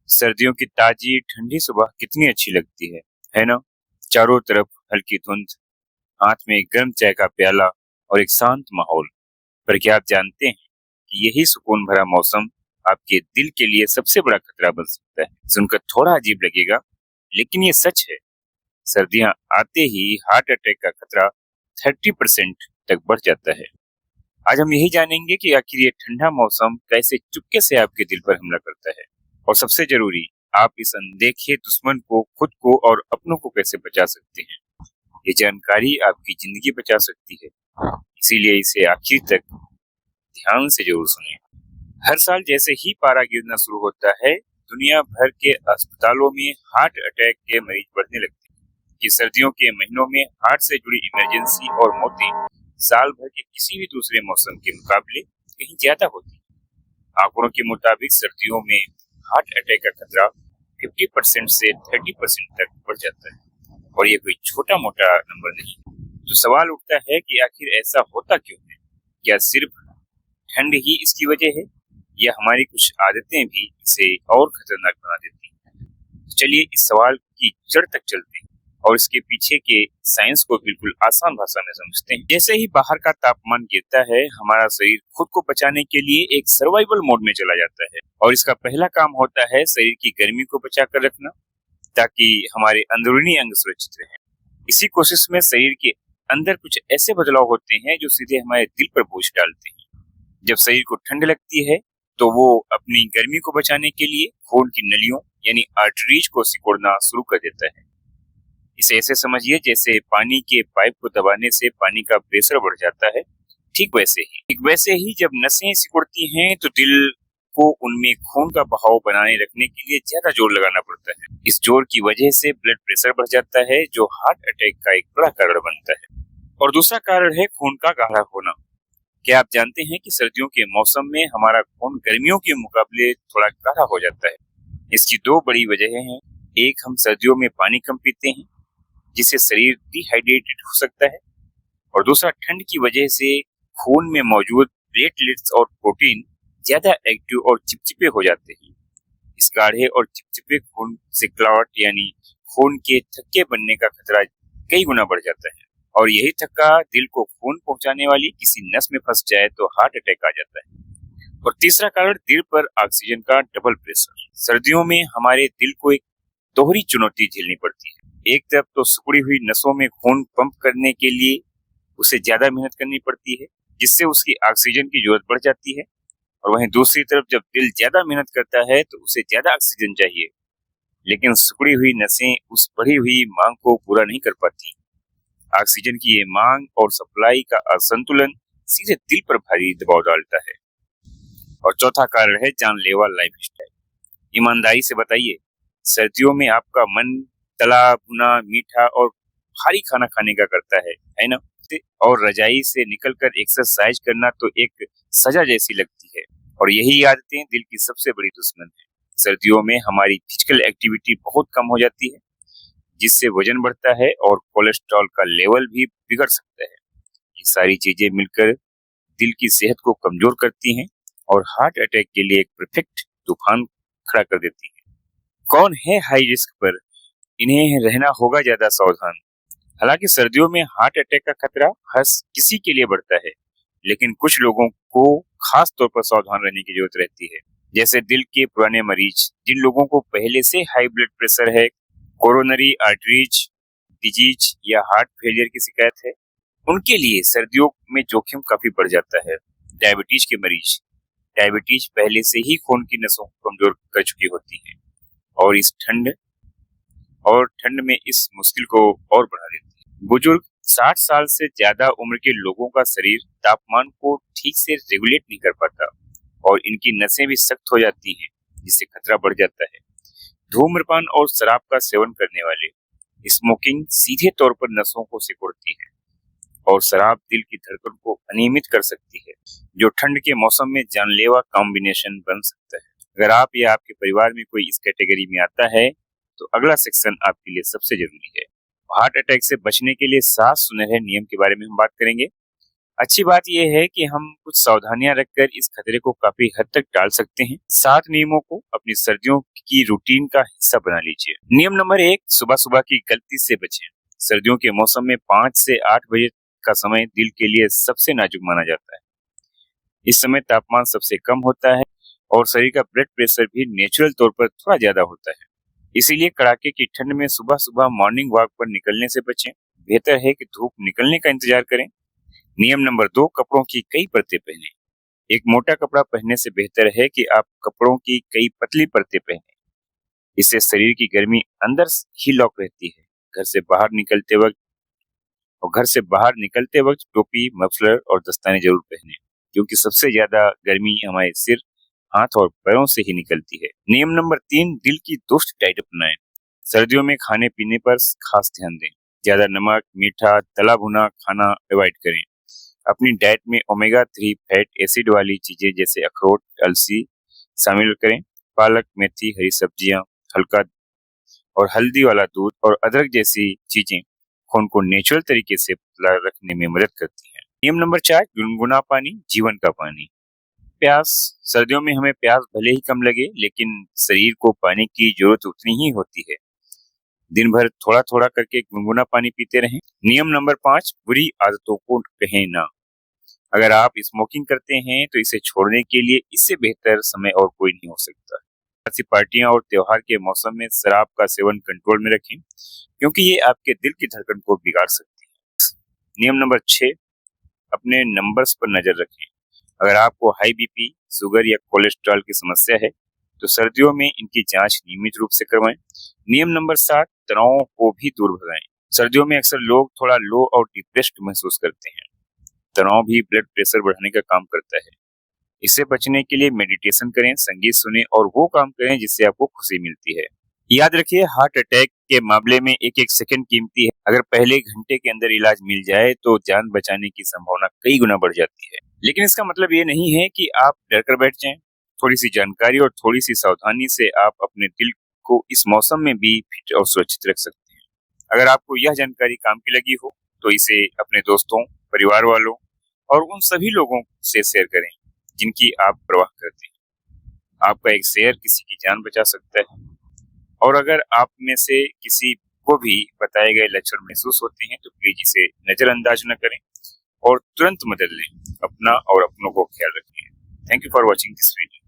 सर्दियों की ताजी ठंडी सुबह कितनी अच्छी लगती है ना? चारों तरफ हल्की धुंध, हाथ में गर्म चाय का प्याला और एक शांत माहौल। पर क्या आप जानते हैं कि यही सुकून भरा मौसम आपके दिल के लिए सबसे बड़ा खतरा बन सकता है? सुनकर थोड़ा अजीब लगेगा, लेकिन ये सच है। सर्दियां आते ही हार्ट अटैक का खतरा 30% तक बढ़ जाता है। आज हम यही जानेंगे कि आखिर ये ठंडा मौसम कैसे चुपके से आपके दिल पर हमला करता है, और सबसे जरूरी, आप इस अनदेखे दुश्मन को, खुद को और अपनों को कैसे बचा सकते हैं। ये जानकारी आपकी जिंदगी बचा सकती है, इसीलिए इसे आखिर तक ध्यान से जरूर सुनें। हर साल जैसे ही पारा गिरना शुरू होता है, दुनिया भर के अस्पतालों में हार्ट अटैक के मरीज बढ़ने लगते हैं। कि सर्दियों के महीनों में हार्ट से जुड़ी इमरजेंसी और मौतें साल भर के किसी भी दूसरे मौसम के मुकाबले कहीं ज्यादा होती है। आंकड़ों के मुताबिक सर्दियों में हार्ट अटैक का खतरा 50% से 30% तक बढ़ जाता है, और ये कोई छोटा मोटा नंबर नहीं। तो सवाल उठता है कि आखिर ऐसा होता क्यों है? क्या सिर्फ ठंड ही इसकी वजह है, या हमारी कुछ आदतें भी इसे और खतरनाक बना देती हैं? चलिए इस सवाल की जड़ तक चलते हैं और इसके पीछे के साइंस को बिल्कुल आसान भाषा में समझते हैं। जैसे ही बाहर का तापमान गिरता है, हमारा शरीर खुद को बचाने के लिए एक सर्वाइवल मोड में चला जाता है, और इसका पहला काम होता है शरीर की गर्मी को बचा कर रखना, ताकि हमारे अंदरूनी अंग सुरक्षित रहें। इसी कोशिश में शरीर के अंदर कुछ ऐसे बदलाव होते हैं जो सीधे हमारे दिल पर बोझ डालते हैं। जब शरीर को ठंड लगती है, तो वो अपनी गर्मी को बचाने के लिए खून की नलियों यानी आर्टरीज को सिकोड़ना शुरू कर देता है। इसे ऐसे समझिए जैसे पानी के पाइप को दबाने से पानी का प्रेशर बढ़ जाता है। ठीक वैसे ही जब नसें सिकुड़ती हैं, तो दिल को उनमें खून का बहाव बनाए रखने के लिए ज्यादा जोर लगाना पड़ता है। इस जोर की वजह से ब्लड प्रेशर बढ़ जाता है, जो हार्ट अटैक का एक बड़ा कारण बनता है। और दूसरा कारण है खून का गाढ़ा होना। क्या आप जानते हैं कि सर्दियों के मौसम में हमारा खून गर्मियों के मुकाबले थोड़ा गाढ़ा हो जाता है? इसकी दो बड़ी वजहें हैं। एक, हम सर्दियों में पानी कम पीते हैं, जिससे शरीर डिहाइड्रेटेड हो सकता है, और दूसरा, ठंड की वजह से खून में मौजूद प्लेटलेट्स और प्रोटीन ज्यादा एक्टिव और चिपचिपे हो जाते हैं। इस गाढ़े और चिपचिपे खून से क्लॉट यानी खून के थक्के बनने का खतरा कई गुना बढ़ जाता है, और यही थक्का दिल को खून पहुंचाने वाली किसी नस में फंस जाए तो हार्ट अटैक आ जाता है। और तीसरा कारण, दिल पर ऑक्सीजन का डबल प्रेशर। सर्दियों में हमारे दिल को एक दोहरी चुनौती झेलनी पड़ती है। एक तरफ तो सिकुड़ी हुई नसों में खून पंप करने के लिए उसे ज्यादा मेहनत करनी पड़ती है, जिससे उसकी ऑक्सीजन की जरूरत बढ़ जाती है, और वहीं दूसरी तरफ जब दिल ज्यादा मेहनत करता है तो उसे ज्यादा ऑक्सीजन चाहिए, लेकिन सिकुड़ी हुई नसें उस बढ़ी हुई मांग को पूरा नहीं कर पाती। ऑक्सीजन की ये मांग और सप्लाई का असंतुलन सीधे दिल पर भारी दबाव डालता है। और चौथा कारण है जानलेवा लाइफस्टाइल। ईमानदारी से बताइए, सर्दियों में आपका मन तला भुना, मीठा और भारी खाना खाने का करता है ना? और रजाई से निकलकर एक्सरसाइज करना तो एक सजा जैसी लगती है, और यही आदतें दिल की सबसे बड़ी दुश्मन है। सर्दियों में हमारी फिजिकल एक्टिविटी बहुत कम हो जाती है, जिससे वजन बढ़ता है और कोलेस्ट्रॉल का लेवल भी बिगड़ सकता है। ये सारी चीजें मिलकर दिल की सेहत को कमजोर करती हैं, और हार्ट अटैक के लिए एक परफेक्ट तूफान खड़ा कर देती है। कौन है हाई रिस्क पर? इन्हें रहना होगा ज्यादा सावधान। हालांकि सर्दियों में हार्ट अटैक का खतरा हर किसी के लिए बढ़ता है, लेकिन कुछ लोगों को खास तौर पर सावधान रहने की जरूरत रहती है। जैसे दिल के पुराने मरीज, जिन लोगों को पहले से हाई ब्लड प्रेशर है, कोरोनरी आर्टरीज डिजीज या हार्ट फेलियर की शिकायत है, उनके लिए सर्दियों में जोखिम काफी बढ़ जाता है। डायबिटीज के मरीज, डायबिटीज पहले से ही खून की नसों को कमजोर कर चुकी होती है, और ठंड में इस मुश्किल को और बढ़ा देती है। बुजुर्ग, 60 साल से ज्यादा उम्र के लोगों का शरीर तापमान को ठीक से रेगुलेट नहीं कर पाता, और इनकी नसें भी सख्त हो जाती हैं, जिससे खतरा बढ़ जाता है। धूम्रपान और शराब का सेवन करने वाले, स्मोकिंग सीधे तौर पर नसों को सिकुड़ती है, और शराब दिल की धड़कन को अनियमित कर सकती है, जो ठंड के मौसम में जानलेवा कॉम्बिनेशन बन सकता है। अगर आप या आपके परिवार में कोई इस कैटेगरी में आता है, तो अगला सेक्शन आपके लिए सबसे जरूरी है। हार्ट अटैक से बचने के लिए 7 सुनहरे नियम के बारे में हम बात करेंगे। अच्छी बात यह है कि हम कुछ सावधानियां रखकर इस खतरे को काफी हद तक टाल सकते हैं। 7 नियमों को अपनी सर्दियों की रूटीन का हिस्सा बना लीजिए। नियम नंबर 1, सुबह सुबह की गलती से बचें। सर्दियों के मौसम में 5 से 8 बजे का समय दिल के लिए सबसे नाजुक माना जाता है। इस समय तापमान सबसे कम होता है और शरीर का ब्लड प्रेशर भी नेचुरल तौर पर थोड़ा ज्यादा होता है। इसीलिए कड़ाके की ठंड में सुबह सुबह मॉर्निंग वॉक पर निकलने से बचें। बेहतर है कि धूप निकलने का इंतजार करें। नियम नंबर 2, कपड़ों की कई परतें पहनें। एक मोटा कपड़ा पहनने से बेहतर है कि आप कपड़ों की कई पतली परतें पहनें। इससे शरीर की गर्मी अंदर ही लॉक रहती है। घर से बाहर निकलते वक्त टोपी, मफलर और दस्ताने जरूर पहनें, क्योंकि सबसे ज्यादा गर्मी हमारे सिर, हाथ और पैरों से ही निकलती है। नियम नंबर 3, दिल की दोस्त डाइट अपनाएं। सर्दियों में खाने पीने पर खास ध्यान दें। ज्यादा नमक, मीठा, तला भुना खाना अवॉइड करें। अपनी डाइट में ओमेगा 3 फैट एसिड वाली चीजें जैसे अखरोट, अलसी शामिल करें। पालक, मेथी, हरी सब्जियां, हल्का और हल्दी वाला दूध और अदरक जैसी चीजें खून को नेचुरल तरीके से पतला रखने में मदद करती हैं। नियम नंबर 4, गुनगुना पानी, जीवन का पानी। प्यास, सर्दियों में हमें प्यास भले ही कम लगे, लेकिन शरीर को पानी की जरूरत उतनी ही होती है। दिन भर थोड़ा थोड़ा करके गुनगुना पानी पीते रहें। नियम नंबर 5, बुरी आदतों को कहें ना। अगर आप स्मोकिंग करते हैं तो इसे छोड़ने के लिए इससे बेहतर समय और कोई नहीं हो सकता। ऐसी पार्टियां और त्योहार के मौसम में शराब का सेवन कंट्रोल में रखें, क्योंकि ये आपके दिल की धड़कन को बिगाड़ सकती है। नियम नंबर 6, अपने नंबर्स पर नजर रखें। अगर आपको हाई बीपी, शुगर या कोलेस्ट्रॉल की समस्या है तो सर्दियों में इनकी जांच नियमित रूप से करवाएं। नियम नंबर 7, तनाव को भी दूर भगाएं। सर्दियों में अक्सर लोग थोड़ा लो और डिप्रेस्ड महसूस करते हैं। तनाव भी ब्लड प्रेशर बढ़ाने का काम करता है। इससे बचने के लिए मेडिटेशन करें, संगीत सुनें और वो काम करें जिससे आपको खुशी मिलती है। याद रखिए, हार्ट अटैक के मामले में एक एक सेकंड कीमती है। अगर पहले घंटे के अंदर इलाज मिल जाए तो जान बचाने की संभावना कई गुना बढ़ जाती है। लेकिन इसका मतलब ये नहीं है कि आप डर कर बैठ जाएं। थोड़ी सी जानकारी और थोड़ी सी सावधानी से आप अपने दिल को इस मौसम में भी फिट और सुरक्षित रख सकते हैं। अगर आपको यह जानकारी काम की लगी हो तो इसे अपने दोस्तों, परिवार वालों और उन सभी लोगों से शेयर करें जिनकी आप परवाह करते हैं। आपका एक शेयर किसी की जान बचा सकता है। और अगर आप में से किसी को भी बताए गए लक्षण महसूस होते हैं तो प्लीज इसे नजरअंदाज न करें और तुरंत मदद लें। अपना और अपनों को ख्याल रखें। Thank you for watching this video.